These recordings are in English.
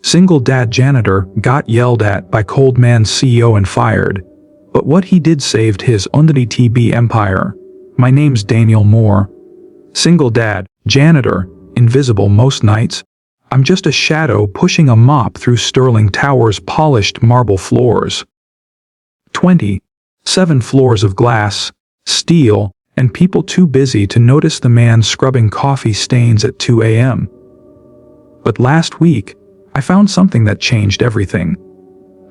Single dad janitor got yelled at by cold man CEO and fired. But what he did saved his TB empire. My name's Daniel Moore. Single dad, janitor, invisible most nights. I'm just a shadow pushing a mop through Sterling Tower's polished marble floors. 27 floors of glass, steel, and people too busy to notice the man scrubbing coffee stains at 2 a.m. But last week, I found something that changed everything.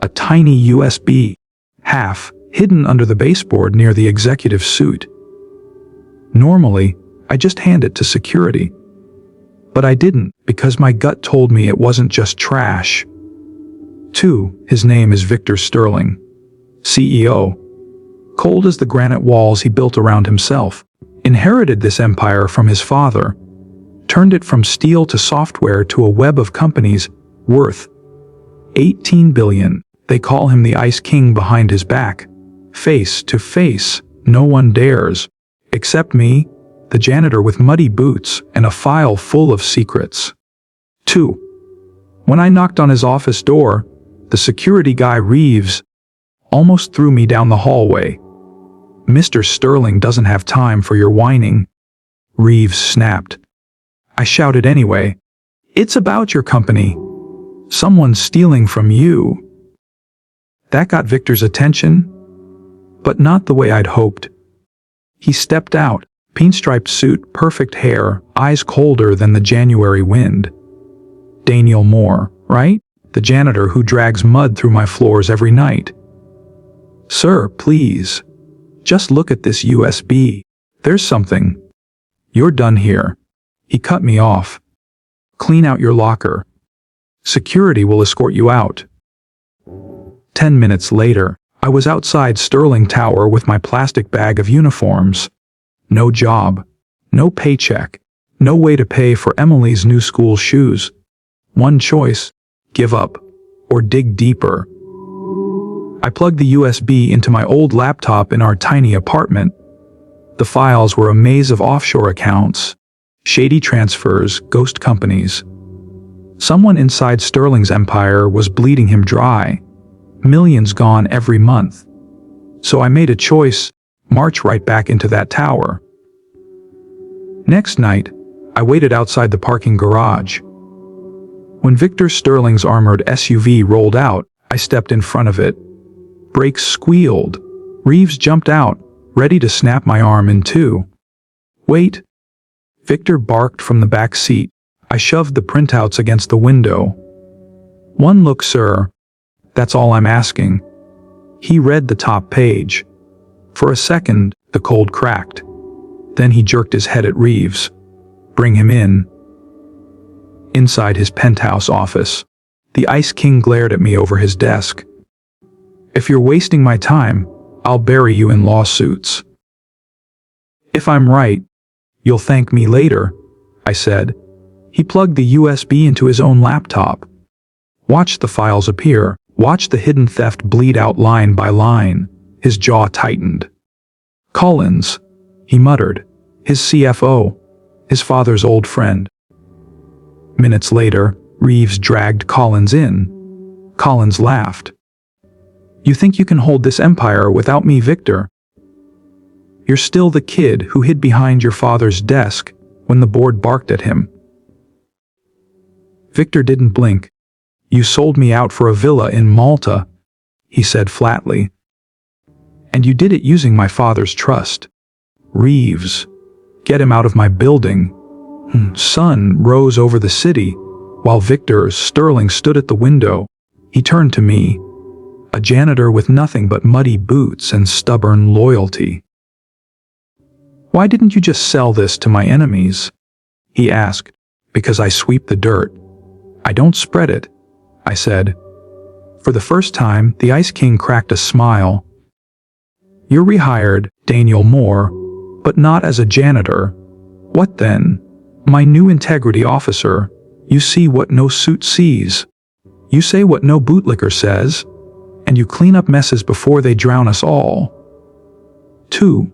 A tiny USB, half hidden under the baseboard near the executive suite. Normally, I just hand it to security. But I didn't because my gut told me it wasn't just trash. 2. His name is Victor Sterling, CEO. Cold as the granite walls he built around himself. Inherited this empire from his father. Turned it from steel to software to a web of companies worth $18 billion. They call him the Ice King behind his back. Face to face, no one dares. Except me, the janitor with muddy boots and a file full of secrets. 2. When I knocked on his office door, the security guy Reeves almost threw me down the hallway. Mr. Sterling doesn't have time for your whining. Reeves snapped. I shouted anyway. It's about your company. Someone's stealing from you. That got Victor's attention, but not the way I'd hoped. He stepped out, pinstriped suit, perfect hair, eyes colder than the January wind. Daniel Moore, right? The janitor who drags mud through my floors every night. Sir, please. Just look at this USB. There's something. You're done here. He cut me off. Clean out your locker. Security will escort you out. 10 minutes later, I was outside Sterling Tower with my plastic bag of uniforms. No job, no paycheck, no way to pay for Emily's new school shoes. One choice, give up, or dig deeper. I plugged the USB into my old laptop in our tiny apartment. The files were a maze of offshore accounts, shady transfers, ghost companies. Someone inside Sterling's empire was bleeding him dry. Millions gone every month. So I made a choice, march right back into that tower. Next night, I waited outside the parking garage. When Victor Sterling's armored SUV rolled out, I stepped in front of it. Brakes squealed. Reeves jumped out, ready to snap my arm in two. Wait. Victor barked from the back seat. I shoved the printouts against the window. One look, sir. That's all I'm asking. He read the top page. For a second, the cold cracked. Then he jerked his head at Reeves. Bring him in. Inside his penthouse office, the Ice King glared at me over his desk. If you're wasting my time, I'll bury you in lawsuits. If I'm right, you'll thank me later, I said. He plugged the USB into his own laptop. Watched the files appear, watched the hidden theft bleed out line by line. His jaw tightened. Collins, he muttered, his CFO, his father's old friend. Minutes later, Reeves dragged Collins in. Collins laughed. You think you can hold this empire without me, Victor? You're still the kid who hid behind your father's desk when the board barked at him. Victor didn't blink. You sold me out for a villa in Malta, he said flatly. And you did it using my father's trust. Reeves, get him out of my building. Sun rose over the city, while Victor Sterling stood at the window. He turned to me, a janitor with nothing but muddy boots and stubborn loyalty. Why didn't you just sell this to my enemies? He asked. Because I sweep the dirt. I don't spread it, I said. For the first time, the Ice King cracked a smile. You're rehired, Daniel Moore, but not as a janitor. What then? My new integrity officer. You see what no suit sees. You say what no bootlicker says. And you clean up messes before they drown us all. 2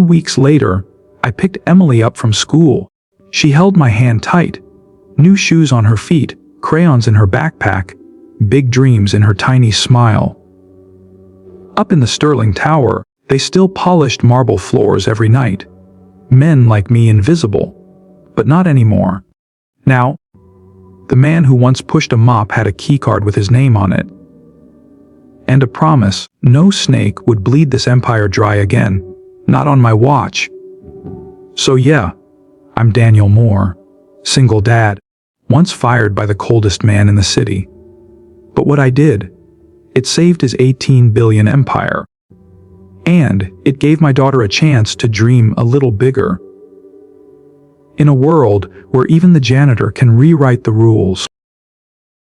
weeks later, I picked Emily up from school. She held my hand tight. New shoes on her feet, crayons in her backpack, big dreams in her tiny smile. Up in the Sterling Tower, they still polished marble floors every night. Men like me invisible. But not anymore. Now, the man who once pushed a mop had a keycard with his name on it. And a promise, no snake would bleed this empire dry again. Not on my watch. So yeah, I'm Daniel Moore, single dad, once fired by the coldest man in the city. But what I did, it saved his 18 billion empire. And it gave my daughter a chance to dream a little bigger. In a world where even the janitor can rewrite the rules.